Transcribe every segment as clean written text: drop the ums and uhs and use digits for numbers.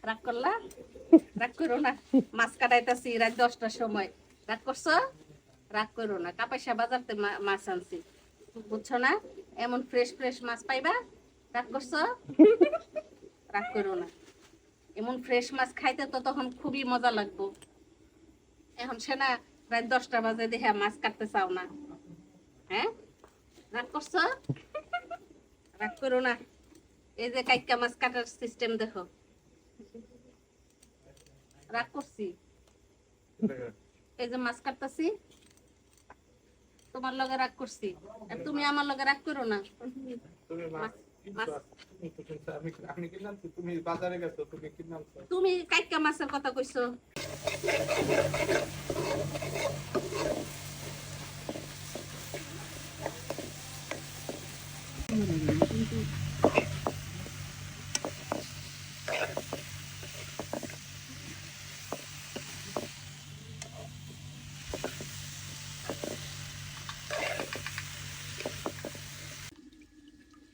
রাগ করলা? রাগ করো না, মাছ কাটাইতেছি রাত 10টার সময়। রাগ করছো? রাগ করো না, কাপাইসা বাজারতে মাছ আনছি, বুঝছো না? এমন ফ্রেশ ফ্রেশ মাছ পাইবা। রাগ করছো? রাগ করো না, এমন ফ্রেশ মাছ খাইতে তো তখন খুবই মজা লাগবো। এখন সে না রাত 10টা বাজে দেখে মাছ কাটতে চাও না, হ্যাঁ? রাগ করছো? রাগ করো না, এই যে কাইকা মাছ কাটার সিস্টেম দেখো। রাগ করছি, এই যে মাছ কাটতাছি, তোমার লগে রাগ করছি, আর তুমি আমার লগে রাগ করো না। তুমি কাইকা মাছের কথা কইছো।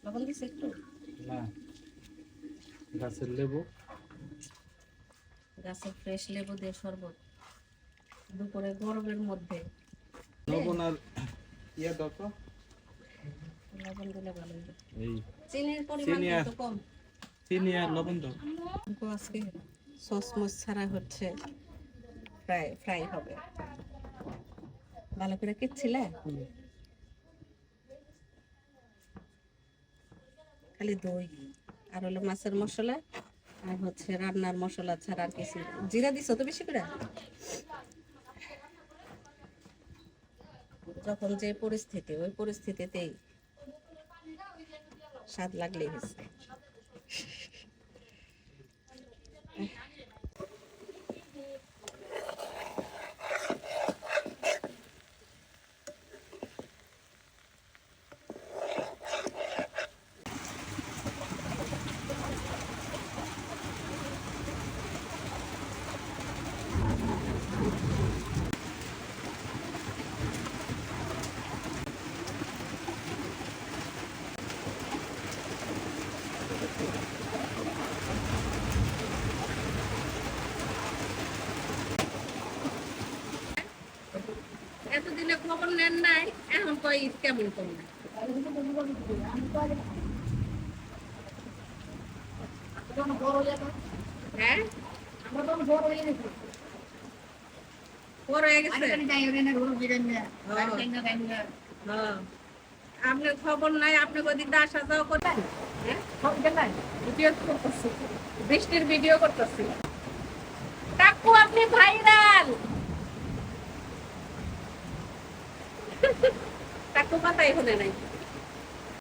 লবণ দিছে একটু না, গাছের লেবু, গাছের ফ্রেশ লেবু দিয়ে শরবত দুপুরে গরমের মধ্যে। লবণ আর ইয়া দাও তো। লবণ দিলে ভালো হবে। এই চিনির পরিমাণ কিন্তু কম। চিনি আর লবণ দাও। আজকে সস মস ছাড়া হচ্ছে ফ্রাই ফ্রাই হবে। ভালো করে কিচ্ছিলে খালি দই আর হলো মাছের মশলা আর হচ্ছে রান্নার মশলা ছাড়া আর কিছু। জিরা দিছো তো বেশি করে, যখন যে পরিস্থিতি ওই পরিস্থিতিতেই স্বাদ লাগলেই হয়েছে। এতদিনে খবর নেন নাই, এখন কই ঈদ কেমন করলেন? হ্যাঁ বড় হয়ে গেছে। আপনার খবর নাই, আপনি কদিন আসা যাওয়া করেন? ভিডিও করতেছি, বৃষ্টির ভিডিও করতেছি। কাকু আপনি ভাইরাল। কাকু কথাই শুনে নাই।